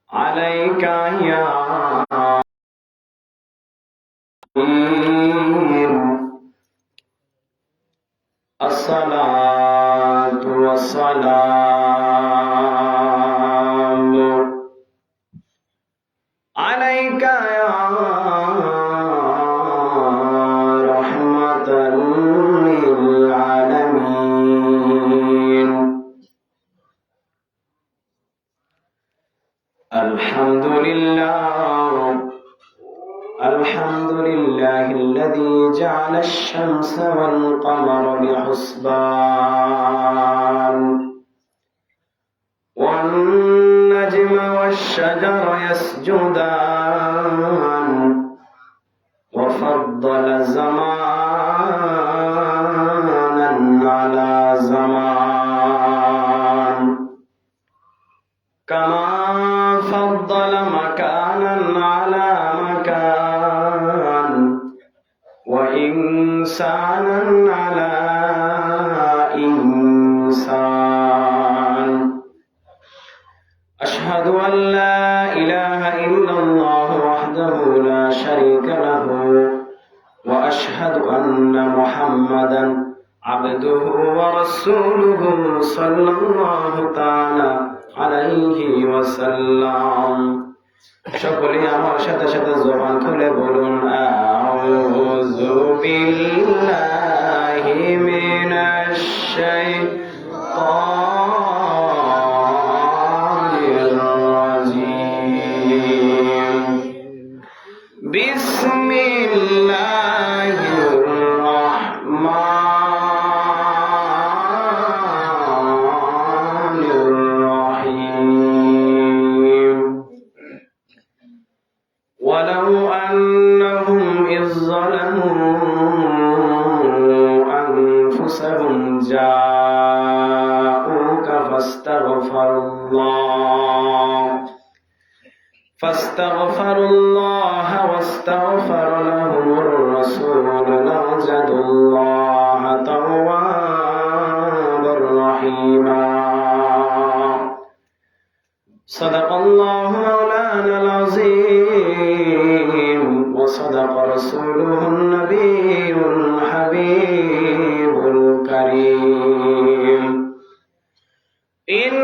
عليك يا الصلاة والسلام عليك يا رحمة للعالمين الحمد لله الذي جعل الشمس والقمر بحسبان والنجم والشجر يسجدان وفضل زمانا على زمان كما فضل مكانا على مكان وإنسانا على إنسان أشهد أن لا إله إلا الله وحده لا شريك له وأشهد أن محمدا عبده ورسوله صلى الله تعالى عليه وسلم সকলে আমার সাথে সাথে জবান খুলে বলুন আউযু বিল্লাহি মিনাশ শাইতানির রাজীম বিসমিল্লাহির রাহমানির রাহিম ولو أنهم إذ ظلموا أنفسهم جاءوك فاستغفروا الله واستغفر لهم الرسول لوجدوا الله توابا رحيما صدق الله مولانا العظيم وصدق رسوله النبي الحبيب الكريم إن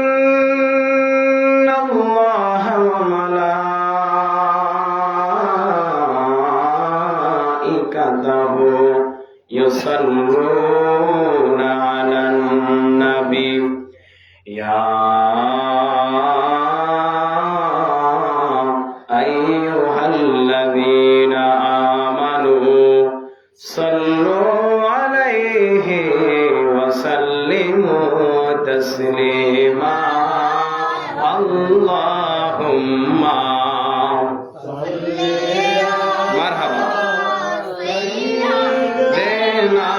الله وملائكته يصلون على النبي يا أيها الذين آمنوا صلوا عليه وسلموا تسليما اللهم مرحبا سيدنا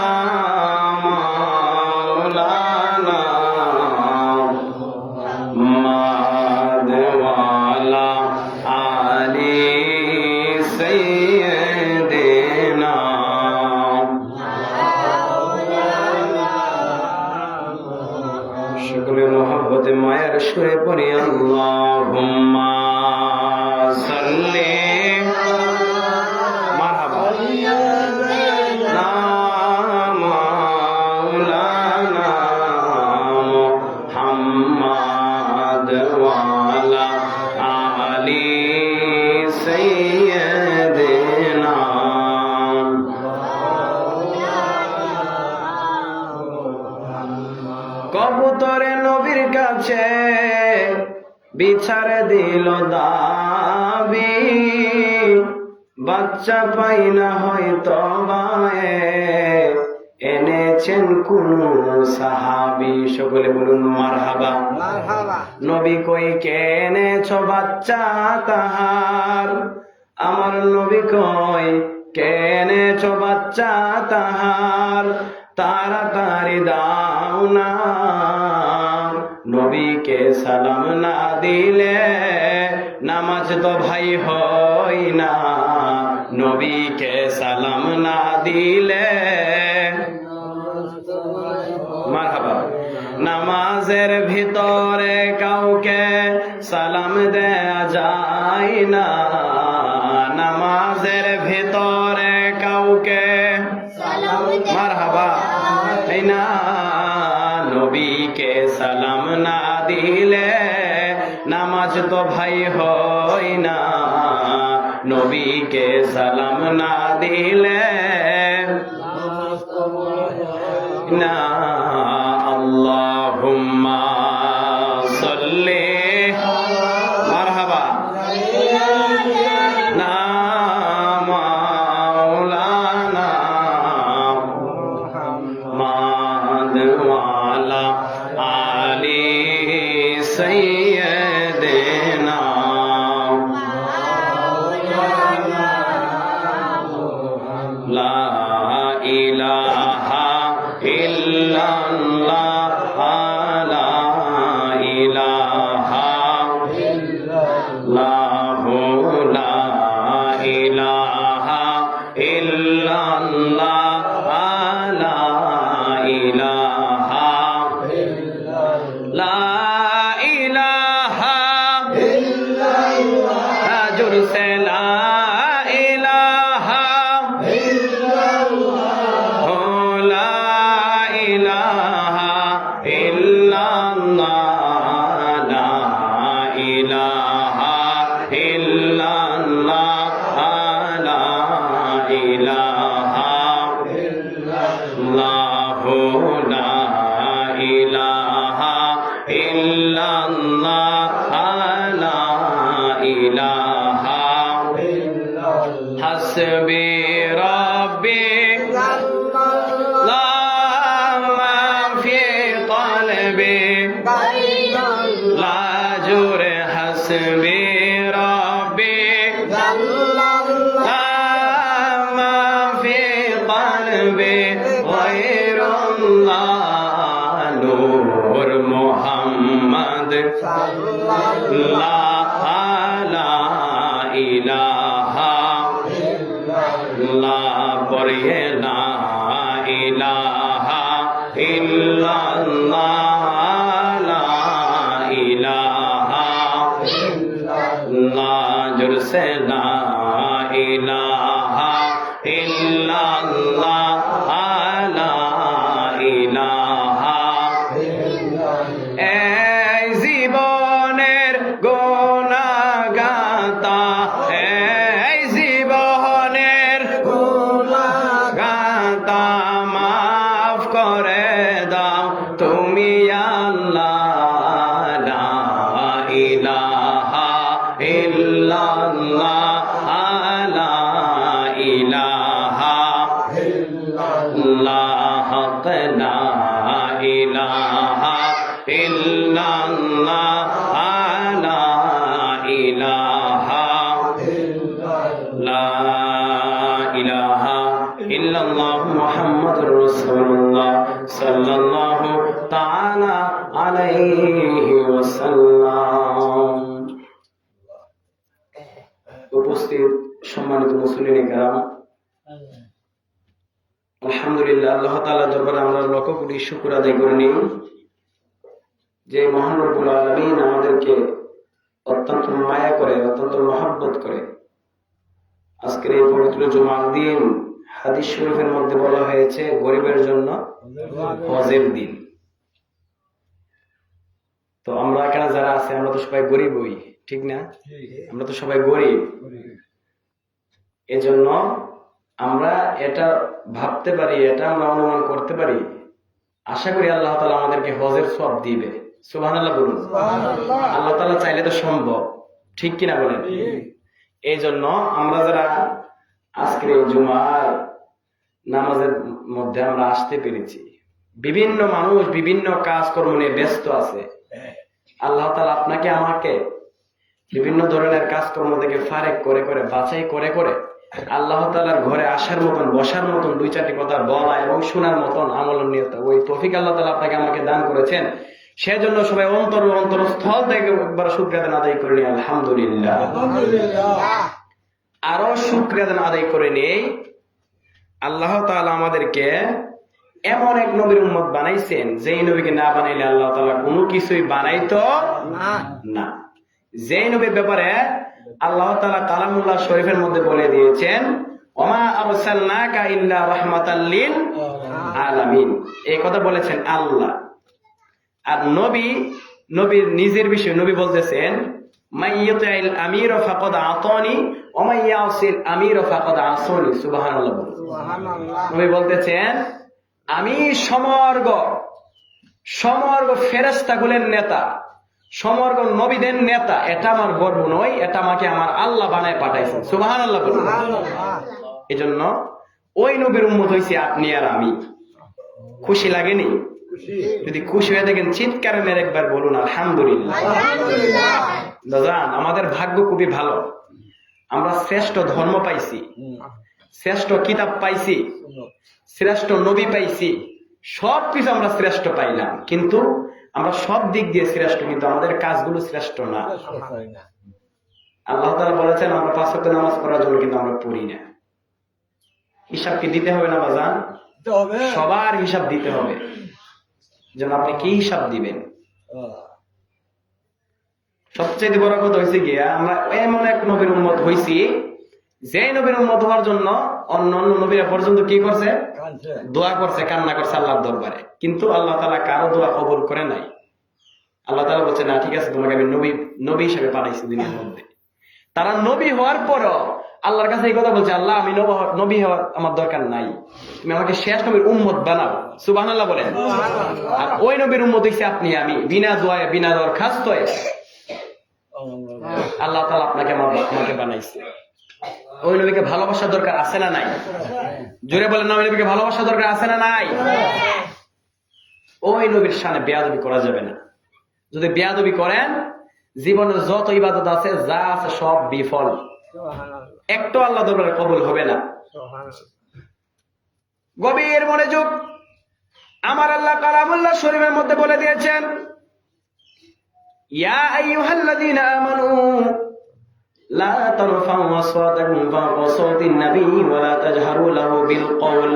مولانا محمد وعلى آل سيدنا সকলে মোহব্বতে মায়ের সুরে পড়ি আল্লাহুম্মা সাল্লি মারহাবা না মাওলানা মুহাম্মদ ওয়া আলা আলি সাইয়্যিদিনা কবুতরে নবীর কাছে বিচারে দিল দাবি বাচ্চা পাই না হয়তো বায়ে এনেছেন কোন সাহাবী সকলে বলুন মারহাবা নবী কই কে এনেছো বাচ্চা তাহার আমার নবী কই কে এনেছো বাচ্চা তাহার তাড়াতাড়ি দাও না নবীকে সালাম না দিলে নামাজ তো ভাই হয় না নবীকে সালাম না দিলে মারহাবা না নামাজের ভিতরে কাউকে সালাম দেয়া যায় না, নামাজের ভিতরে কাউকে মারহাবা এই না, নবীকে সালাম না দিলে নামাজ তো ভাই হয় না, নবীকে সালাম না দিলে না। আল্লাহুম্মা সাল্লি মারহাবা না মাওলানা মুহাম্মদ ওয়া আলা আলি সাইয়্যিদিনা লা ইলাহা ইল্লাল্লাহ লা ইলাহা ইল্লাল্লাহু লা ইলাহা ইল্লাল্লাহ লা ইলাহা লা ইলাহা ইল্লাল্লাহ জোরসে লা ইলাহা حسبي ربي لا ما في قلبي لا جور حسبي ربي لا ما في قلبي غير الله نور محمد لا ইলাহা ইল্লাল্লাহ পড়িয়ে লা ইলাহা ইল্লাল্লাহ লা ইলাহা ইল্লাল্লাহ জোরসে লা ইলাহা ইল্লাল্লাহ লা ইলাহা এই জীবনের গুনাহগাতা এই জীবনের গুনাহগাতা মাফ করে দাও তুমি আল্লাহ লা ইলাহা ইল্লাল্লাহ লা ইলাহা ইল্লাল্লাহ লা ইলাহা ইল্লাল্লাহ লা ইলাহা লা ইলাহা ইল্লাল্লাহ মুহাম্মাদুর রাসূলুল্লাহ সাল্লাল্লাহু তাআলা আলাইহি ওয়াসাল্লাম। উপস্থিত সম্মানিত মুসলিম کرام, আলহামদুলিল্লাহ আল্লাহ তাআলা দরবারে আমরা লক্ষ কোটি শুকর আদায় করে নিই যে মহান রব্বুল আলামিন আমাদেরকে অত্যন্ত মায়া করে, অত্যন্ত মহব্বত করে আজকের এই পবিত্র জুমার দিন হাদিস শরীফের মধ্যে বলা হয়েছে গরিবের জন্য হজের দিন। তো আমরা এখানে যারা আছে আমরা তো সবাই গরিবই, ঠিক না? আমরা তো সবাই গরিব। এজন্য আমরা এটা ভাবতে পারি, এটা আমরা অনুমান করতে পারি, আশা করি আল্লাহ তাআলা আমাদেরকে হজের সওয়াব দিবে। সুবহানাল্লাহ বলুন। আল্লাহ তাআলা চাইলে তো সম্ভব, ঠিক কিনা বলেন? এই জন্য আমরা যারা আজকের এই জুমার নামাজের মধ্যে আমরা আসতে পেরেছি, বিভিন্ন মানুষ বিভিন্ন কাজকর্ম নিয়ে ব্যস্ত আছে। আল্লাহ তাআলা আপনাকে আমাকে বিভিন্ন ধরনের কাজকর্ম থেকে ফারেক করে করে বাছাই করে করে আল্লাহ তাআলার ঘরে আসার মতন, বসার মতন, দুই চারটি কথা বলা এবং শোনার মতন আমল নিয়ত ওই তৌফিক আল্লাহ তাআলা আপনাকে আমাকে দান করেছেন। সেজন্য সবাই অন্তরস্থল থেকে একবার শুকরিয়া আদায় করে নিই আলহামদুলিল্লাহ। আরো শুকরিয়া আদায় করে নেই, আল্লাহ তাআলা আমাদেরকে এমন এক নবীর উম্মত বানাইছেন যেই নবীকে না বানাইলে আল্লাহ তাআলা কোনো কিছুই বানাইতো না। যেই নবীর ব্যাপারে আল্লাহ তাআলা কালামুল্লাহ শরীফের মধ্যে বলে দিয়েছেন, ওমা আরসালনাকা ইল্লা রাহমাতাল লিল আলামিন, এই কথা বলেছেন আল্লাহ। আর নবীর নিজের বিষয় নবী বলতেছেন, মাইয়াতিল আমির ফাকাদ আতানি ওয়া মাইয়াসিল আমির ফাকাদ আসানি। সুবহানাল্লাহ। নবী বলতেছেন, আমি সমর্গ ফেরেশতাগুলোর নেতা, সমর্গ নবীদের নেতা, এটা আমার গর্ব নয়, এটা আমাকে আমার আল্লাহ বানায় পাঠাইছেন। সুবহানাল্লাহ। এজন্য ওই নবীর উম্মত হইছে আপনি আর আমি। খুশি লাগেনি? যদি খুশি হয়ে থাকেন চিৎকার মেরে একবার বলুন আলহামদুলিল্লাহ। দাদা, আমাদের ভাগ্য খুবই ভালো, আমরা শ্রেষ্ঠ ধর্ম পাইছি, শ্রেষ্ঠ কিতাব পাইছি, শ্রেষ্ঠ নবী পাইছি, সবকিছু আমরা শ্রেষ্ঠ পাইলাম, কিন্তু আমরা সব দিক দিয়ে শ্রেষ্ঠ, কিন্তু আমাদের কাজগুলো শ্রেষ্ঠ না। আল্লাহ তাআলা বলেছেন আমরা 5 ওয়াক্ত নামাজ পড়ার জন্য, কিন্তু আমরা পড়ি না। হিসাব কি দিতে হবে না বাজান? সবার হিসাব দিতে হবে। যেন আপনি কি হিসাব দিবেন? সবচেয়ে বড় কথা হয়েছে গিয়া আমরা এমন এক নবীর উম্মত হইছি যে নবীর উম্মত হওয়ার জন্য অন্য নবীরা পর্যন্ত কি করছে? দোয়া করছে, কান্না করছে আল্লাহর দরবারে, কিন্তু আল্লাহ তাআলা কারো দোয়া কবুল করে নাই। আল্লাহ তাআলা বলছে, না ঠিক আছে, তোমাকে আমি নবী হিসেবে পাঠাইছি দুনিয়ার মধ্যে। তারা নবী হওয়ার পরও আল্লাহর কাছে এই কথা বলছে, আল্লাহ আমি নবী হওয়ার আমার দরকার নাই, তুমি আমাকে শেষ নবীর উম্মত বানাও। সুবহানাল্লাহ বলেন। আর ওই নবীর উম্মত হইছে আপনি আমি, বিনা দোয়ায় বিনা দরখাস্তয়ে আল্লাহ তাআলা আপনাকে আমাকে বানাইছে। ওই নবীকে ভালোবাসার দরকার আছে না নাই? জোরে বলেন না, ওই নবীকে ভালোবাসার দরকার আছে না নাই? ওই নবীর শানে বেয়াদবি করা যাবে না। যদি বেয়াদবি করেন জীবনের যত ইবাদত আছে যা আছে সব বিফল, একটু আল্লাহ দরবারে কবুল হবে না। গভীর মনোযোগ। আমার আল্লাহ কালামুল্লাহ শরীফের মধ্যে বলে দিয়েছেন, ইয়া আইয়ুহাল্লাযীনা আমানু লা তারফাউ আসওয়াতাকুম ফাওকা সাওতিন নবী ওয়া লা তাজহারু লাহু বিল কওল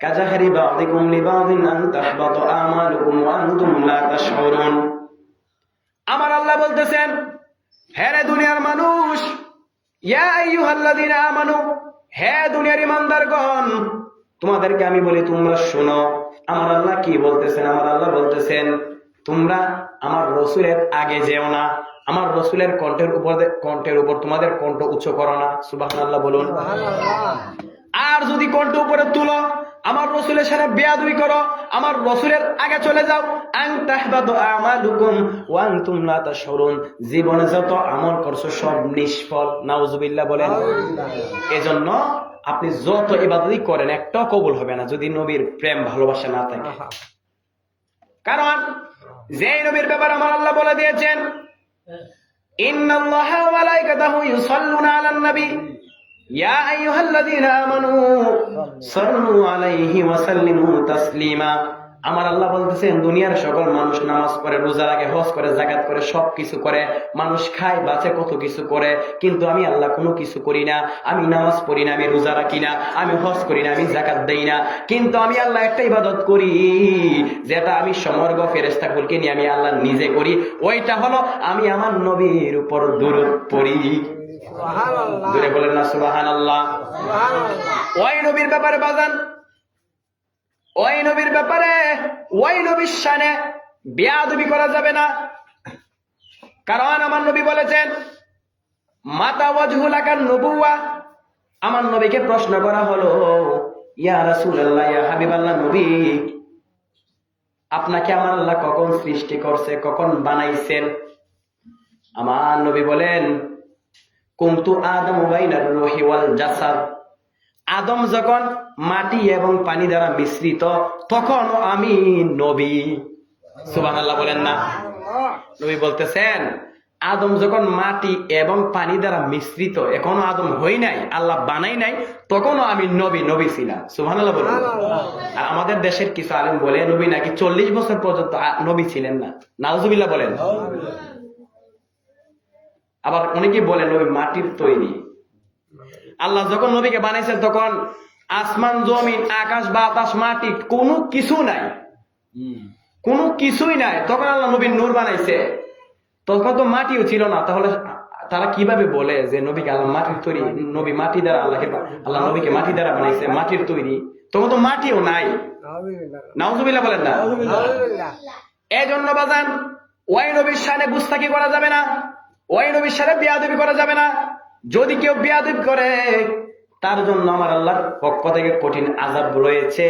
কাজাহরি বা'দিকুম লিবা'দিন আন তাহবাতা আমালুকুম ওয়া আনতুম লা তাশউরুন। আমার আল্লাহ বলতেছেন, হে রে দুনিয়ার মানুষ, ইয়া আইয়ুহাল্লাযীনা আমানু, হে দুনিয়ার ঈমানদারগণ, তোমাদেরকে আমি বলি তোমরা শোনো। আমার আল্লাহ কি বলতেছেন? আমার আল্লাহ বলতেছেন, তোমরা আমার রাসূলের আগে যেও না, আমার রাসূলের কণ্ঠের উপর তোমাদের কণ্ঠ উচ্চ করো না। সুবহানাল্লাহ বলুন। আর যদি কণ্ঠ উপরে তুলো, আমার রাসূলের সাথে বেয়াদবি করো, আমার রাসূলের আগে চলে যাও, আন তাহবাতু আমালুকুম ওয়া আনতুম লা তাশউরুন, জীবনে যত আমল করছো সব নিষ্ফল। নাউজুবিল্লাহ বলেন। এজন্য আপনি যত ইবাদতই করেন একটাও কবুল হবে না যদি নবীর প্রেম ভালোবাসা না থাকে। কারণ যে নবীর ব্যাপারে আমার আল্লাহ বলে দিয়েছেন, ইন্নাল্লাহা ওয়া মালাইকাতাহু ইউসাল্লুনা আলান নবী ইয়া আইয়ুহাল্লাযীনা আমানু সাল্লু আলাইহি ওয়া সাল্লিমু তাসলিমা। আমার আল্লাহ বলতেছেন, দুনিয়ার সকল মানুষ নামাজ পড়ে, রোজা রাখে, হজ করে, যাকাত করে, সবকিছু করে, মানুষ খায় বাঁচে, কত কিছু করে, কিন্তু আমি আল্লাহ কোনো কিছু করি না। আমি নামাজ পড়ি না, আমি রোজা রাখি না, আমি হজ করি না, আমি যাকাত দেই না, কিন্তু আমি আল্লাহ একটা ইবাদত করি যেটা আমি সমর্গ ফেরেশতাকুলকে নিয়ে আমি আল্লাহ নিজে করি। ওইটা হলো আমি আমার নবীর উপর দুরূদ পড়ি। সুবহানাল্লাহ বলেন না সুবহানাল্লাহ। ওই নবীর ব্যাপারে বাজান, ওই নবীর ব্যাপারে, ওই নবীর শানে বেয়াদবি করা যাবে না। কারণ আমার নবী বলেছেন, মাতা ওয়াজহুলাকান নবুওয়া। আমার নবীকে প্রশ্ন করা হলো, ইয়া রাসূলুল্লাহ, ইয়া হাবিবাল্লাহ নবী, আপনাকে আমার আল্লাহ কখন সৃষ্টি করছে, কখন বানাইছেন? আমার নবী বলেন, কুনতু আদামু বাইনার রূহি ওয়াল জাসাদ। আদম যখন মাটি এবং পানি দ্বারা মিশ্রিত তখন আমি নবী। সুবহানাল্লাহ বলেন না। নবী বলতেছেন, আদম যখন মাটি এবং পানি দ্বারা মিশ্রিত, এখনো আদম হই নাই, আল্লাহ বানাই নাই, তখনও আমি নবী ছিলাম। সুবহানাল্লাহ বলেন। আর আমাদের দেশের কিছু আলেম বলে নবী নাকি 40 বছর পর্যন্ত নবী ছিলেন না। নাউজুবিল্লাহ বলেন। আবার অনেকে বলে নবী মাটির তৈরি। আল্লাহ যখন নবীকে বানাইছেন তখন আসমান জমিন আকাশ বাতাস মাটি কোনো কিছু নাই, কোনো কিছুই নাই। তখন আল্লাহ নবীর নূর বানাইছে, তখন তো মাটিও ছিল না। তাহলে তারা কিভাবে বলে যে নবীকে আল্লাহ মাটির তৈরি, নবী মাটি দ্বারা আল্লাহ নবীকে মাটি দ্বারা বানাইছে, মাটির তৈরি? তখন তো মাটিও নাই। নাউজুবিল্লাহ বলেন না। এই জন্য বাজান ওই নবীর শানে গুস্তাকি করা যাবে না, ওই নবীর শানে বেয়াদবি করা যাবে না। যদি কেউ বেয়াদবি করে তার জন্য আমার আল্লাহর পক্ষ থেকে কঠিন আযাব রয়েছে।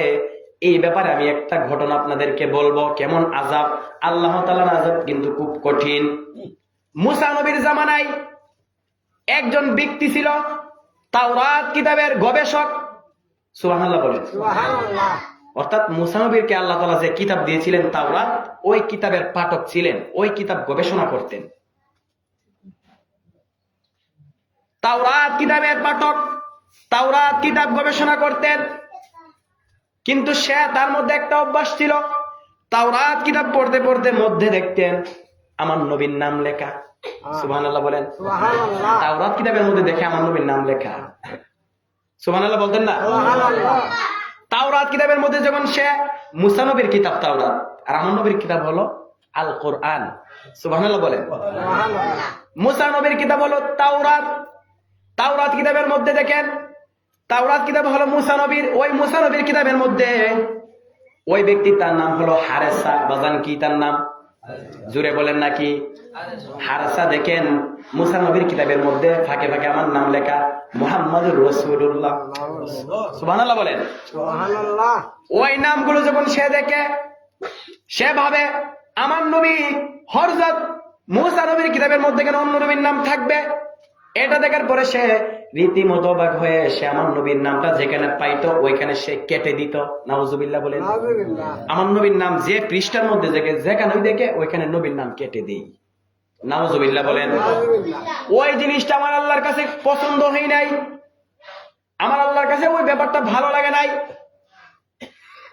এই ব্যাপারে আমি একটা ঘটনা আপনাদেরকে বলবো, কেমন আযাব। আল্লাহ তাআলার আযাব কিন্তু খুব কঠিন। মুসা নবীর জামানায় একজন ব্যক্তি ছিল তাওরাত কিতাবের গবেষক। সুবহানাল্লাহ বলেন। অর্থাৎ মুসা নবীকে আল্লাহ তাআলা যে কিতাব দিয়েছিলেন তাওরাত, ওই কিতাবের পাঠক ছিলেন, ওই কিতাব গবেষণা করতেন। তাওরাত কিতাবের পাঠক, তাওরাত কিতাব গবেষণা করতেন। কিন্তু সে তার মধ্যে একটা অভ্যাস ছিল, তাওরাত কিতাব পড়তে পড়তে মধ্যে দেখতেন আমার নবীর নাম লেখা। সুবহানাল্লাহ বলেন। তাওরাত কিতাবের মধ্যে দেখে আমার নবীর নাম লেখা। সুবহানাল্লাহ বলতেন না? তাওরাত কিতাবের মধ্যে যখন সে, মুসা নবীর কিতাব তাওরাত, আর আমার নবীর কিতাব হলো আল কোরআন। সুবহানাল্লাহ বলেন। মুসা নবীর কিতাব হলো তাওরাত। তাওরাত কিতাবের মধ্যে দেখেন, তাওরাত কিতাব হলো মুসা নবীর, ওই মুসা নবীর কিতাবের মধ্যে ওই ব্যক্তি, তার নাম হলো হারেসা। বাজান কি তার নাম? জুড়ে বলেন নাকি? হারেসা। দেখেন মুসা নবীর কিতাবের মধ্যে ফাঁকে ফাঁকে আমার নাম লেখা, মুহাম্মাদুর রাসূলুল্লাহ। সুবহানাল্লাহ বলেন। ওই নামগুলো যখন সে দেখে, সে ভাবে আমার নবী হযরত মুসা নবীর কিতাবের মধ্যে কেন অন্য নবীর নাম থাকবে? এটা দেখার পরে সে রীতিমতো অবাক হয়ে সে আমার নবীর নামটা যেখানে পাইতো ওইখানে সে কেটে দিত। নাউজুবিল্লাহ বলেন। আমার নবীর নাম যে পৃষ্ঠার মধ্যে যেখানে দেখে ওইখানে নবীর নাম কেটে দিই। নাউজুবিল্লাহ বলেন। ওই জিনিসটা আমার আল্লাহর কাছে পছন্দ হয় নাই, আমার আল্লাহর কাছে ওই ব্যাপারটা ভালো লাগে নাই।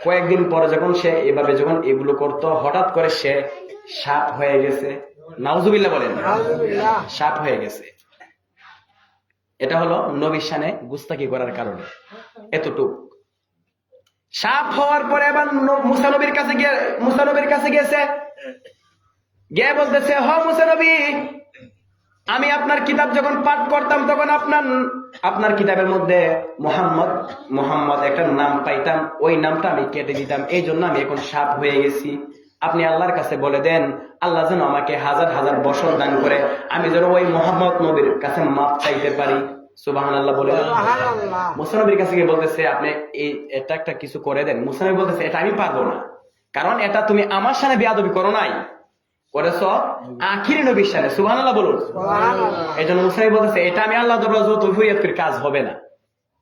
কয়েকদিন পরে যখন সে এভাবে যখন এগুলো করতো, হঠাৎ করে সে সাপ হয়ে গেছে। নাউজুবিল্লাহ বলেন। সাপ হয়ে গেছে। এটা হলো নবীর শানে গুস্তাকি করার কারণে। এতটুকু সাপ হওয়ার পরে এবার মুসা নবীর কাছে গেছে, গিয়ে বলতেছে, হ মুসা নবী, আমি আপনার কিতাব যখন পাঠ করতাম তখন আপনার কিতাবের মধ্যে মোহাম্মদ একটা নাম পাইতাম, ওই নামটা আমি কেটে দিতাম, এই জন্য আমি এখন সাপ হয়ে গেছি। আপনি আল্লাহর কাছে বলে দেন, আল্লাহ যেন আমাকে হাজার হাজার বছর দান করে, আমি যেন ওই মোহাম্মদ নবীর কাছে মাপ চাইতে পারি। সুবহানাল্লাহ বলে। মুসা নবীর কাছে গিয়ে বলতেছে, আপনি এটা একটা কিছু করে দেন। মুসা নবী বলতেছে, এটা আমি পারবো না, কারণ এটা তুমি আমার সামনে বেয়াদবি করো নাই, করেছ আখিরি নবীর সামনে। সুবহানাল্লাহ বলুন। এই জন্য মুসা নবী বলতেছে, এটা আমি আল্লাহ দরবারে যত ফরিয়াদ করি কাজ হবে না,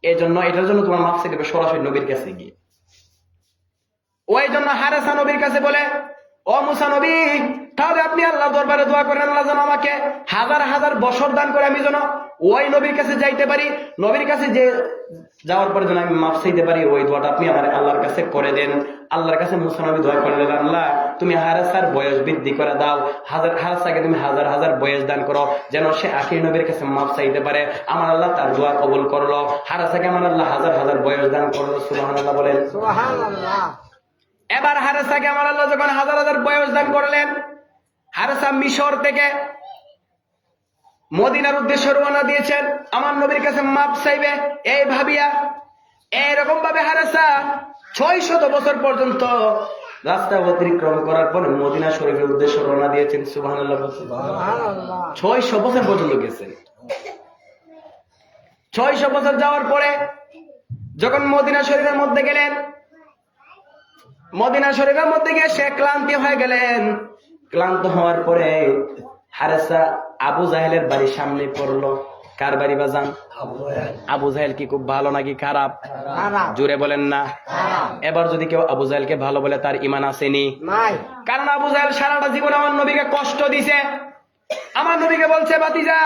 এই জন্য এটার জন্য তোমার মাপ চাইতে হবে সরাসরি নবীর কাছে গিয়ে। ওই জন্য হারেসা নবীর কাছে বলে, ও মুসা নবী, তাহলে আপনি আল্লাহ দরবারে দোয়া করেন, আল্লাহ যেন আমাকে হাজার হাজার বছর দান করে আমি যেন ওই নবীর কাছে যাইতে পারি, নবীর কাছে যে যাওয়ার পরে যেন আমি মাপ চাইতে পারি, ওই দোয়াটা আপনি আমার আল্লাহর কাছে করে দেন। আল্লাহর কাছে মুসা নবী দোয়া করলেন, আল্লাহ তুমি হারেসার বয়স বৃদ্ধি করে দাও, হারেসাকে তুমি হাজার হাজার বয়স দান করো, যেন সে আখির নবীর কাছে মাপ চাইতে পারে। আমার আল্লাহ তার দোয়া কবুল করলো, হারেসাকে আমার আল্লাহ হাজার হাজার বয়স দান করলো। সুবহানাল্লাহ বলেন। এবার হারেসাকে আমার আল্লাহ যখন হাজার হাজার বয়স দান করলেন, হারেসা মিশর থেকে মদিনার উদ্দেশ্যে রওনা দিয়েছেন, আমার নবীর কাছে মাপ চাইবে এই ভাবিয়া। এইরকম ভাবে হারেসা 600 বছর পর্যন্ত রাস্তা অতিক্রম করার পরে মদিনা শরীফের উদ্দেশ্যে রওনা দিয়েছেন। সুবহানাল্লাহ। 600 বছর পর্যন্ত গেছেন। 600 বছর যাওয়ার পরে যখন মদিনা শরীফের মধ্যে গেলেন, মদিনা শরীফের মধ্যে গিয়ে সে ক্লান্তি হয়ে গেলেন। ক্লান্ত হওয়ার পরে হারেসা আবু জাহেলের বাড়ির সামনে পড়লো। কার বাড়ি বাজান? আবু জাহেল কি খুব ভালো নাকি খারাপ? জোরে বলেন না। এবার যদি কেউ আবু জাহেলকে ভালো বলে তার ঈমান আসেনি, কারণ আবু জাহেল সারাটা জীবন আমার নবীকে কষ্ট দিছে। আমার নবীকে বলছে, ভাতিজা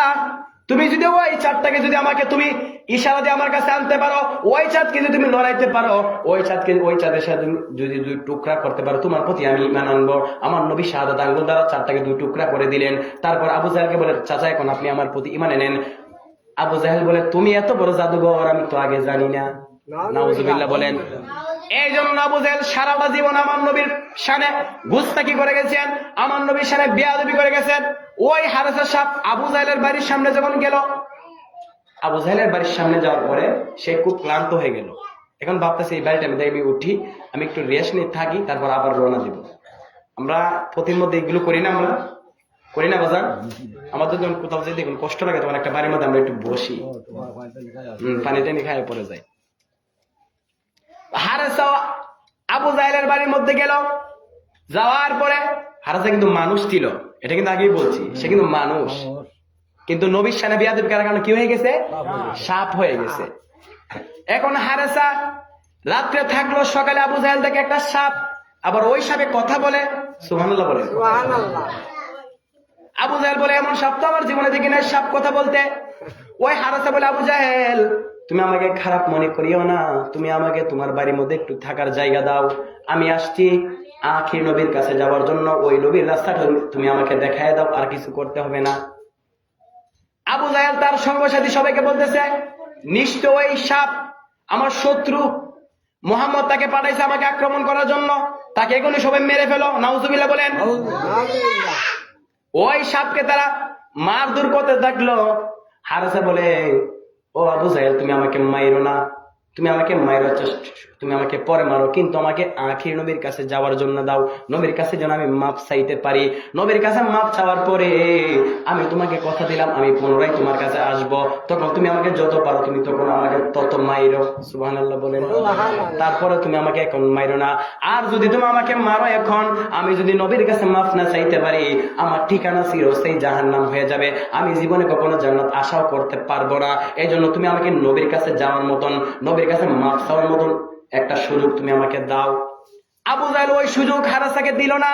তুমি যদি ওই চাঁদটাকে যদি আমাকে তুমি ইশারা দিয়ে আমার কাছে আনতে পারো, ওই চাঁদকে যদি তুমি লড়াইতে পারো, ওই চাঁদের সাথে যদি 2 টুকরা করতে পারো, তোমার প্রতি আমি ঈমান আনবো। আমার নবী শাহাদাত আঙ্গুল দ্বারা চাঁদটাকে 2 টুকরা করে দিলেন। তারপর আবু জাহেলকে বলে, চাচা এখন আপনি আমার প্রতি ঈমান এনেন। আবু জাহেল বলে, তুমি এত বড় জাদুঘর আমি তো আগে জানি না। নাউজুবিল্লাহ বলেন। এই জন্য আবু জাহেল সারাটা জীবন আমার নবীর শানে গুস্তাকি করে গেছেন, আমার নবীর শানে বেয়াদবি করে গেছেন। ওই হারেসা সাপ আবু জাহেলের বাড়ির সামনে যখন গেল, আবু জাহেলের বাড়ির সামনে যাওয়ার পরে সে খুব ক্লান্ত হয়ে গেল। এখন ভাবতেছে এই বাড়িটা আমি উঠি, আমি একটু রেস্ট নিয়ে থাকি, তারপর আবার রওনা দিব। আমরা প্রতির মধ্যে এগুলো করি না, আমরা করি না বাজার? আমাদের যখন কোথাও যাই দেখুন কষ্ট লাগে, তখন একটা বাড়ির মধ্যে আমরা একটু বসি, পানি টানি খায় পরে যাই। হারেসা আবু জাহেলের বাড়ির মধ্যে গেল, যাওয়ার পরে হারেসা কিন্তু মানুষ ছিল, এটা কিন্তু আগেই বলছি, সে কিন্তু মানুষ, কিন্তু নবীর শানে বিয়াদবি করার কারণে কি হয়ে গেছে? সাপ হয়ে গেছে। এখন হারেসা রাত্রে থাকলো, সকালে আবু জাহেল দেখে একটা সাপ, আবার ওই সাপে কথা বলে। সুবহানাল্লাহ বলে। আবু জাহেল বলে এমন সাপ তো আমার জীবনে দেখি না, সাপ কথা বলতে। ওই হারেসা বলে আবু জাহেল তুমি আমাকে খারাপ মনে করিও না, তুমি আমাকে তোমার বাড়ির মধ্যে একটু থাকার জায়গা দাও, আমি আসছি আখির নবীর কাছে যাওয়ার জন্য, ওই নবীর রাস্তাটা তুমি আমাকে দেখায় দাও, আর কিছু করতে হবে না। আবু জাহেল তার সঙ্গসাথী সবাইকে বলতেছে নিশ্চয় ওই সাপ আমার শত্রু, মুহাম্মদ তাকে পাঠাইছে আমাকে আক্রমণ করার জন্য, তাকে এখনই সবাই মেরে ফেলো। নাউজুবিল্লাহ বলেন। ওই সাপকে তারা মারধর করতে থাকলো। হারেসা বলে ও আবু জাহেল তুমি আমাকে মাইরো না, তুমি আমাকে মাইরো, তুমি আমাকে পরে মারো, কিন্তু আমাকে আখির নবীর কাছে যাওয়ার জন্য দাও, নবীর কাছে যেন আমি মাপ চাইতে পারি। নবীর কাছে মাপ চাওয়ার পরে আমি তোমাকে কথা দিলাম আমি পুনরায় তোমার কাছে আসব, তখন তুমি আমাকে যত পারো তুমি তখন আমাকে তত মাইরো। সুবহানাল্লাহ বলেন। তারপরে তুমি আমাকে এখন মাইরো না, আর যদি তুমি আমাকে মারো এখন, আমি যদি নবীর কাছে মাপ না চাইতে পারি, আমার ঠিকানা চিরস্থায়ী জাহান্নাম হয়ে যাবে, আমি জীবনে কখনো জান্নাত আশাও করতে পারবো না। এই জন্য তুমি আমাকে নবীর কাছে যাওয়ার মতন, নবীর কাছে মাপ চাওয়ার মতন একটা সুযোগ তুমি আমাকে দাও। আবু জাহেল ওই সুযোগ হারেসাকে দিল না।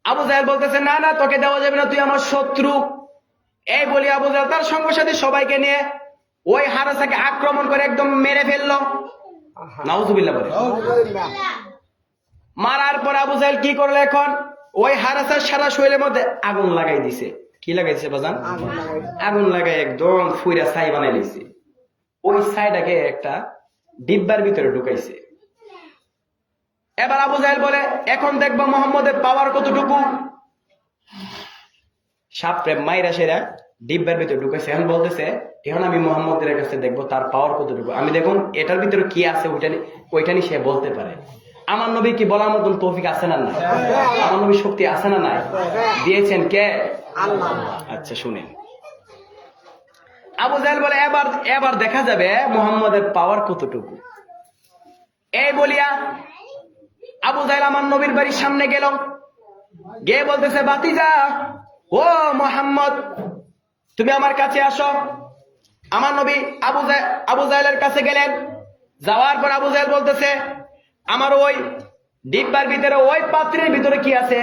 আবু জাহেল বলতেছে না না তোকে দেওয়া যাবে না, তুই আমার শত্রু। এই বলি আবু জাহেল তার সঙ্গসাথী সবাইকে নিয়ে ওই হারেসাকে আক্রমণ করে একদম মেরে ফেললো। নাউজুবিল্লাহ বলে। মারার পর আবু জাহেল কি করলো, এখন ওই হারেসার সারা শরীরের মধ্যে আগুন লাগাই দিছে। কি লাগাইছে বাজান? আগুন লাগাই একদম ফুইরা ছাই বানাই দিছে। ওই ছাইটাকে একটা ডিব্বার ভিতরে ঢুকাইছে। এবার আবু জাহেল বলে এখন দেখবো মুহাম্মদের পাওয়ার কতটুকু। সাপরে মাইরা সেরা ডিব্বার ভিতরে ঢুকাইছে। এখন বলতেছে এখন আমি মুহাম্মদের কাছে দেখবো তার পাওয়ার কতটুকু। আমি দেখুন এটার ভিতরে কি আছে ওইটানি সে বলতে পারে। আমার নবী কি বলার মতন তৌফিক আছে না নাই? আমার নবী শক্তি আছে না নাই? দিয়েছেন কে? আল্লাহ। আচ্ছা শুনেন, আবু জাহেল বলে এবার দেখা যাবে মুহাম্মদের পাওয়ার কতটুকু। এই বলিয়া আবু জাহেল আমার নবীর বাড়ির সামনে গেল, গিয়ে বলতেছে ভাতিজা ও মুহাম্মদ তুমি আমার কাছে আসো। আমার নবী আবু জাহেলের কাছে গেলেন। যাওয়ার পর আবু জাহেল বলতেছে আমার ওই ডিব্বার ভিতরে ওই পাত্রের ভিতরে কি আছে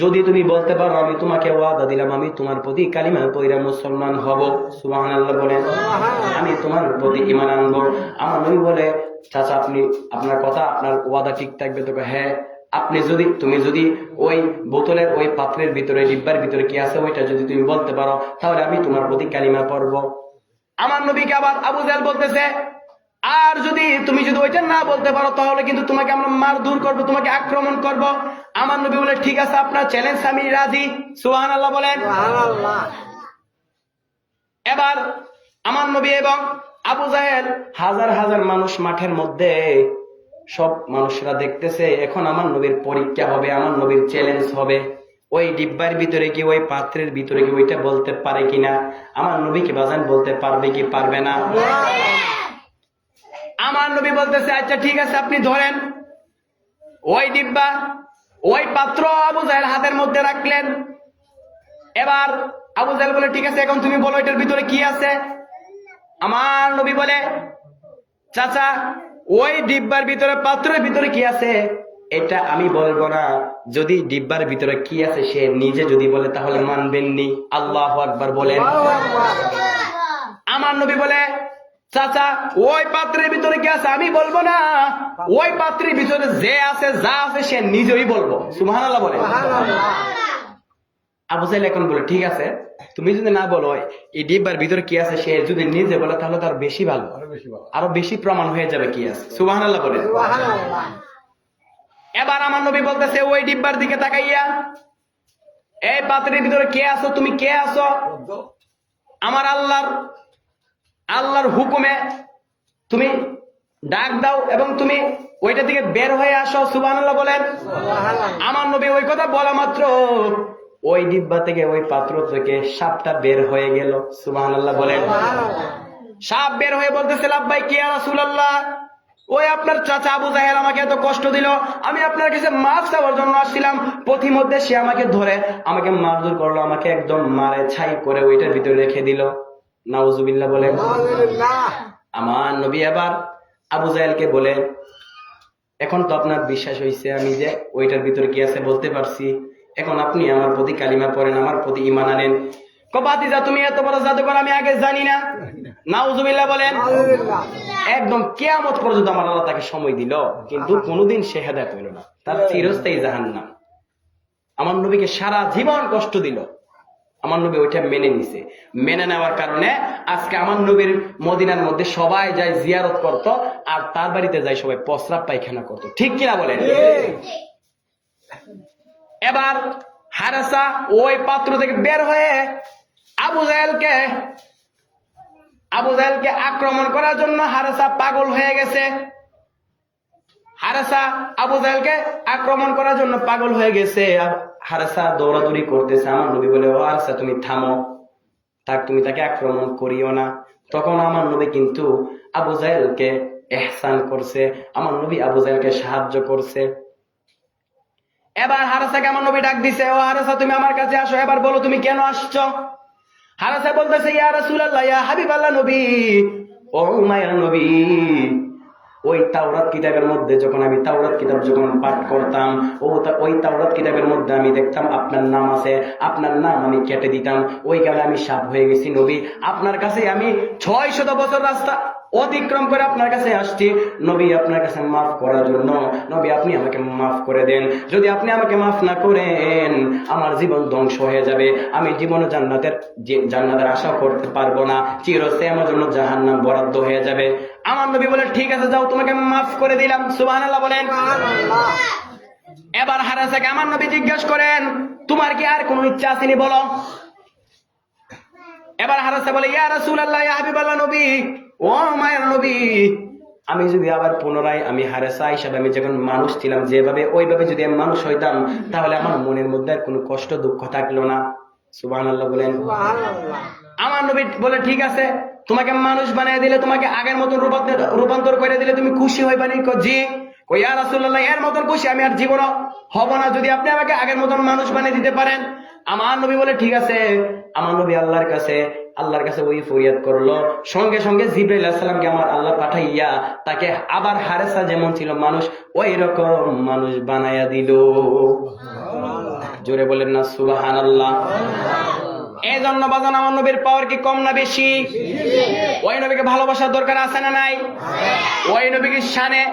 যদি তুমি বলতে পারো আমি তোমাকে ওয়াদা দিলাম আমি তোমার প্রতি কালিমা পড়ে মুসলমান হব। সুবহানাল্লাহ বলেন। আমি তোমার প্রতি ঈমান আনবো। আমার নবী বলে চাচা আপনি আপনার কথা আপনার ওয়াদা ঠিক থাকবে তো? হ্যাঁ। তুমি যদি ওই বোতলের ওই পাত্রের ভিতরে ডিব্বার ভিতরে কি আছে ওইটা যদি তুমি বলতে পারো তাহলে আমি তোমার প্রতি কালিমা পড়ব। আমার নবীকে আবার আবু জাহেল বলতেছে আর তুমি যদি ওইটা না বলতে পারো তাহলে কিন্তু তোমাকে আমরা মারধর করবো, তোমাকে আক্রমণ করব। আমার নবী বলে ঠিক আছে আপনার চ্যালেঞ্জ আমি রাজি। সুবহানাল্লাহ বলেন। এবার আমার নবী এবং আবু জাহেল হাজার হাজার মানুষ মাঠের মধ্যে, সব মানুষরা দেখতেছে এখন আমার নবীর পরীক্ষা হবে, আমার নবীর চ্যালেঞ্জ হবে। ওই ডিব্বার ভিতরে কি ওই পাত্রের ভিতরে কি ওইটা বলতে পারে কিনা, আমার নবী কি বাজান বলতে পারবে কি পারবে না। আমার নবী বলতেছে আচ্ছা ঠিক আছে আপনি ধরেন। ওই ডিব্বা ওই পাত্র আবু জাহেল হাতের মধ্যে রাখলেন। এবার আবু জাহেল বলে ঠিক আছে এখন তুমি বলো এটার ভিতরে কি আছে। আমার নবী বলে চাচা ওই ডিব্বার ভিতরে পাত্রের ভিতরে কি আছে এটা আমি বলবো না, যদি ডিব্বার ভিতরে কি আছে সে নিজে যদি বলে তাহলে মানবেননি। আল্লাহু আকবার বলেন। আমার নবী বলে চাচা ওই পাত্রের ভিতরে কি আছে আমি বলবো না, ওই পাত্রের ভিতরে যে আছে যা আছে সে নিজেই বলবো। সুবহানাল্লাহ বলেন। আবু জাহেল এখন বলে ঠিক আছে, তুমি যদি না বলো এই ডিব্বার ভিতরে কি আছে, সে যদি নিজে বলে তাহলে তার বেশি ভালো, আরো বেশি প্রমাণ হয়ে যাবে কি আছে। সুবহানাল্লাহ বলে। এবার আমার নবী বলতেছে ওই ডিব্বার দিকে তাকাইয়া, এই পাত্রের ভিতরে কে আছো, তুমি কে আছো? আমার আল্লাহর হুকুমে তুমি ডাক দাও এবং তুমি ওইটা থেকে বের হয়ে আসো। সুবহানাল্লাহ বলেন। আমার নবী ওই কথা বলা মাত্র ওই ডিব্বা থেকে, ওই পাত্র থেকে সাপটা বের হয়ে গেল। সুবহানাল্লাহ বলেন। সাপ বের হয়ে বলতেছে লাব্বাইক ইয়া রাসূলুল্লাহ, ওই আপনার চাচা আবু জাহেল আমাকে এত কষ্ট দিল, আমি আপনার কাছে মাফ চাওয়ার জন্য আসছিলাম, পথিমধ্যে সে আমাকে ধরে আমাকে মারধর করলো, আমাকে একদম মারে ছাই করে ওইটার ভিতরে রেখে দিল। নাউজুবিল্লাহ বলেন। আমার নবী এবার আবু জাহেলকে বলে, এখন তো আপনার বিশ্বাস হয়েছে আমি যে ওইটার ভিতরে কি আছে বলতে পারছি, এখন আপনি আমার প্রতি কালিমা পড়েন, আমার প্রতি ঈমান আনেন। ভাতিজা তুমি এত বড় জাদুকর আমি আগে জানি না। নাউজুবিল্লাহ বলেন। একদম কিয়ামত পর্যন্ত আমার আল্লাহ তাকে সময় দিল, কিন্তু কোনোদিন সে হেদায়েত হইল না, তার চিরস্থায়ী জাহান্নাম। আমার নবীকে সারা জীবন কষ্ট দিল, আমার নবী ওইটা মেনে নিছে। মেনে নেওয়ার কারণে আজকে আমার নবীর মদিনার মধ্যে সবাই যায় জিয়ারত করত, আর তার বাড়িতে যায় সবাই প্রস্রাব পায়খানা করত। ঠিক কিনা বলেন? এবার হারেসা ওই পাত্র থেকে বের হয়ে আবু জাহেলকে আক্রমণ করার জন্য হারেসা পাগল হয়ে গেছে। হারেসা আবু জাহেলকে আক্রমণ করার জন্য পাগল হয়ে গেছে, আর হারেসা দৌড়াদৌড়ি করতেছে। আমার নবী বলে, ও হারেসা তুমি থামো, তুমি তাকে আক্রমণ করিও না। তখন আমার নবী কিন্তু আবু জাহেলকে ইহসান করছে, আমার নবী আবু জাহেলকে সাহায্য করছে। এবার হারেসাকে আমার নবী ডাক দিছে, ও হারেসা তুমি আমার কাছে আসো, এবার বলো তুমি কেন আসছো? হারেসা বলতেছে, ইয়া রাসূলুল্লাহ, ইয়া হাবিবাল্লাহ নবী, ও মায়ের নবী, ওই তাওরাত কিতাবের মধ্যে যখন আমি তাওরাত কিতাব যখন পাঠ করতাম, ওই তাওরাত কিতাবের মধ্যে আমি দেখতাম আপনার নাম আছে, আপনার নাম আমি কেটে দিতাম, ওই কালে আমি সাপ হয়ে গেছি নবী। আপনার কাছে আমি 600 বছর রাস্তা অতিক্রম করে আপনার কাছে আসছি নবী, আপনার কাছে মাফ করার জন্য। নবী আপনি আমাকে মাফ করে দেন, যদি আপনি আমাকে মাফ না করেন আমার জীবন ধ্বংস হয়ে যাবে, আমি জীবনে জান্নাতের আশা করতে পারবো না, চিরস্থায়ী আমার জন্য জাহান্নাম বরাদ্দ হয়ে যাবে। আমার নবী বলেন, ঠিক আছে যাও, তোমাকে মাফ করে দিলাম। সুবহানাল্লাহ বলেন। এবার হারেসাকে আমার নবী জিজ্ঞাসা করেন, তোমার কি আর কোনো ইচ্ছা আসেনি বলো? এবার হারেসা বলে, ইয়া রাসূলুল্লাহ, ইয়া হাবিবাল্লাহ নবী, ও মায়ের নবী, আমি যদি আবার পুনরায় আমি হারেসা হিসাবে আমি যখন মানুষ ছিলাম যেভাবে ওইভাবে যদি আমি মানুষ হইতাম, তাহলে আমার মনের মধ্যে আর কোনো কষ্ট দুঃখ থাকলো না। সুবহানাল্লাহ বলেন। আমার নবী বলে, ঠিক আছে, তোমাকে মানুষ বানিয়ে দিলে, তোমাকে আগের মতন রূপান্তর করে দিলে তুমি খুশি হইবা নি? জি। ইয়া রাসূলুল্লাহ, এর মতন খুশি আমি আর জীবন হব না যদি আপনি আমাকে আগের মতন মানুষ বানিয়ে দিতে পারেন। আমার নবী বলে, ঠিক আছে। আমার নবী আল্লাহর কাছে ওই ফরিয়াদ করলো, সঙ্গে সঙ্গে জিবরাইল আলাইহিস সালামকে আমার আল্লাহ পাঠাইয়া তাকে আবার হারেসা যেমন ছিল মানুষ ওই রকম মানুষ বানায়া দিল। জোরে বলেন না সুবহানাল্লাহ। এই জন্য বাজান আমার নবীর পাওয়ার কি কম না বেশি? ওই নবীকে ভালোবাসার দরকার আছে না নাই? ওই নবীকে শানে,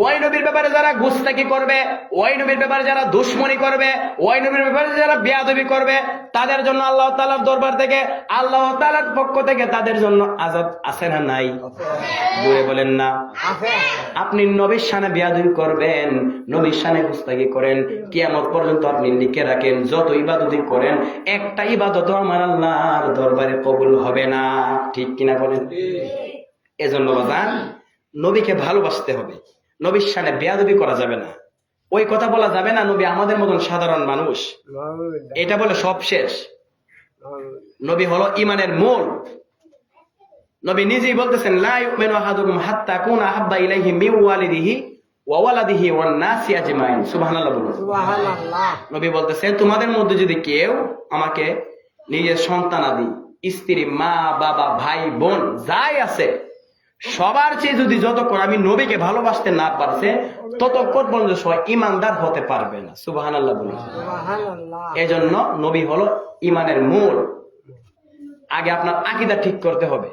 ওই নবীর ব্যাপারে যারা গুস্তাকি করবে, ওই নবীর ব্যাপারে যারা দুশমনি করবে, ওই নবীর ব্যাপারে যারা বেয়াদবি করবে, তাদের জন্য আল্লাহ তাআলার দরবার থেকে, আল্লাহ তাআলার পক্ষ থেকে তাদের জন্য আযাব আছে না নাই? জোরে বলেন না। আপনি নবীর শানে বেয়াদবি করবেন, নবীর শানে গুস্তাকি করেন, কিয়ামত পর্যন্ত আপনি লিখে রাখেন যত ইবাদতই করেন একটা ইবাদতও আমার আল্লাহর দরবারে কবুল হবে না। ঠিক কিনা বলেন? এজন্য বাজান নবীকে ভালোবাসতে হবে, নবীর শানে বেয়াদবি করা যাবে না, ওই কথা বলা যাবে না নবী আমাদের মতন সাধারণ মানুষ, এটা বলে সব শেষ। নবী হলো ঈমানের মূল। নবী নিজেই বলতেছেন, লা ইউমিনু আহাদুকুম হাত্তা কুনা আহাব্বা ইলাইহি মিন ওয়ালিদিহি ওয়া ওয়ালাদিহি ওয়ান নাসি আজমাইন। সুবহানাল্লাহ বলুন। সুবহানাল্লাহ। নবী বলতেছেন, তোমাদের মধ্যে যদি কেউ আমাকে নিজের সন্তানাদি, স্ত্রী, মা, বাবা, ভাই, বোন যাই আছে সবার চেয়ে যদি যতক্ষণ আমি নবীকে ভালোবাসতে না পারছে ততক্ষণ পর্যন্ত সবাই ঈমানদার হতে পারবে না। সুবহানাল্লাহ বলুন। সুবহানাল্লাহ। এজন্য নবী হলো ঈমানের মূল। আগে আপনার আকীদা ঠিক করতে হবে।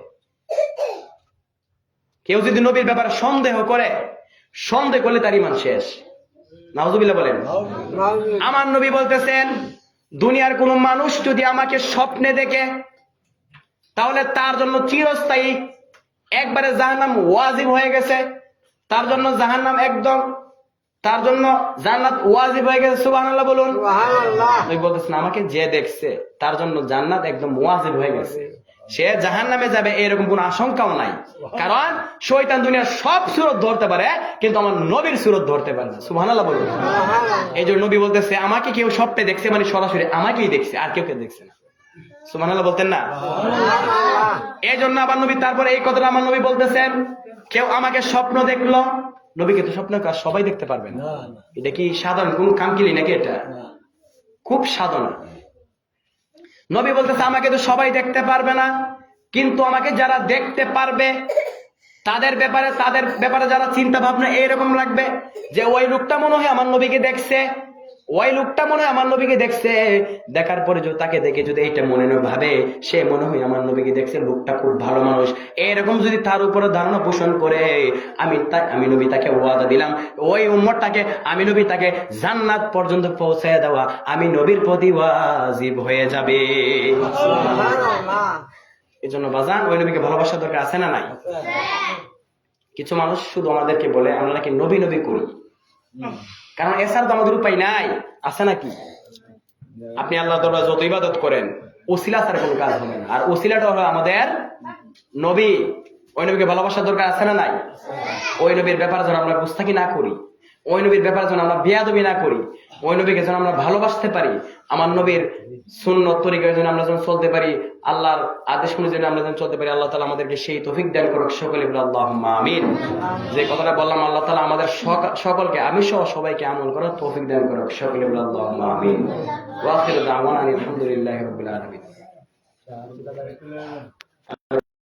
কেউ যদি নবীর ব্যাপারে সন্দেহ করলে তার ঈমান শেষ। নাউজুবিল্লাহ বলেন। আমার নবী বলতেছেন, দুনিয়ার কোন মানুষ যদি আমাকে স্বপ্নে দেখে তাহলে তার জন্য চিরস্থায়ী একবারে জাহান্নাম ওয়াজিব হয়ে গেছে, তার জন্য জাহান্নাম একদম, তার জন্য জান্নাত ওয়াজিব হয়ে গেছে। সুবহানাল্লাহ বলুন। নবী বলতেছেন আমাকে যে দেখছে তার জন্য জান্নাত একদম ওয়াজিব হয়ে গেছে, সে জাহান্নামে যাবে এরকম কোন আশঙ্কাও নাই। কারণ শয়তান দুনিয়ার সব সূরত ধরতে পারে কিন্তু আমার নবীর সূরত ধরতে পারে না। সুবহানাল্লাহ বলুন। এই জন্য নবী বলতেছে আমাকে কেউ স্বপ্নে দেখছে মানে সরাসরি আমাকেই দেখছে, আর কেউ দেখছে না। সুবহানাল্লাহ বলতেন না? এই জন্য আবার নবী তারপরে এই কথাটা আমার নবী বলতেছেন, কেউ আমাকে স্বপ্ন দেখলো, নবীকে তো স্বপ্ন সবাই দেখতে পারবে না, এটা কি সাধারণ কোন কামকিলি নাকি? এটা খুব সাধনা। নবী বলতেছে আমাকে তো সবাই দেখতে পারবে না, কিন্তু আমাকে যারা দেখতে পারবে তাদের ব্যাপারে যারা চিন্তা ভাবনা এইরকম রাখবে যে ওই লোকটা মনে হয় আমার নবীকে দেখছে, ওই লোকটা মনে হয় আমার নবীকে দেখছে, দেখার পরে যদি তাকে দেখে যদি এইটা মনে না ভাবে সে মনে হয় আমার নবীকে দেখছে, লোকটা খুব ভালো মানুষ, এরকম যদি তার উপরে ধারণা পোষণ করে আমি নবী তাকে ওয়াদা দিলাম ওই উম্মতটাকে আমি নবী তাকে জান্নাত পর্যন্ত পৌঁছে দেওয়া আমি নবীর প্রতি ওয়াজিব হয়ে যাবে। এই জন্য বাজান ওই নবীকে ভালোবাসা দরকার আছে না নাই? কিছু মানুষ শুধু আমাদেরকে বলে আমরা নাকি নবী নবী করি, কারণ এছাড়া তো আমাদের উপায় নাই, আছে নাকি? আপনি আল্লাহ দরবারে যত ইবাদত করেন ওসিলা ছাড়া কোনো কাজ হবে না, আর ওসিলাটা হলো আমাদের নবী। ওই নবীকে ভালোবাসার দরকার আছে না নাই? ওই নবীর ব্যাপারে যেন আমরা গুস্তাখি না করি, ওই নবীর ব্যাপারে যেন আমরা বেয়াদবি না করি, ওই নবীকে যেন আমরা ভালোবাসতে পারি, আমার নবীর সুন্নত তরিকায় যেন আমরা যেন চলতে পারি, আল্লাহর আদেশ অনুযায়ী আমরা যেন চলতে পারি। আল্লাহ তাআলা আমাদেরকে সেই তৌফিক দান করুক, সকলে বলি আল্লাহুম্মা আমিন। যে কথাটা বললাম আল্লাহ তাআলা আমাদের সকলকে, আমি সহ সবাইকে আমল করার তৌফিক দান করুক, সকলে বলি আল্লাহুম্মা আমিন। ওয়া আখিরু দাওয়ানা আলহামদুলিল্লাহি রাব্বিল আলামিন।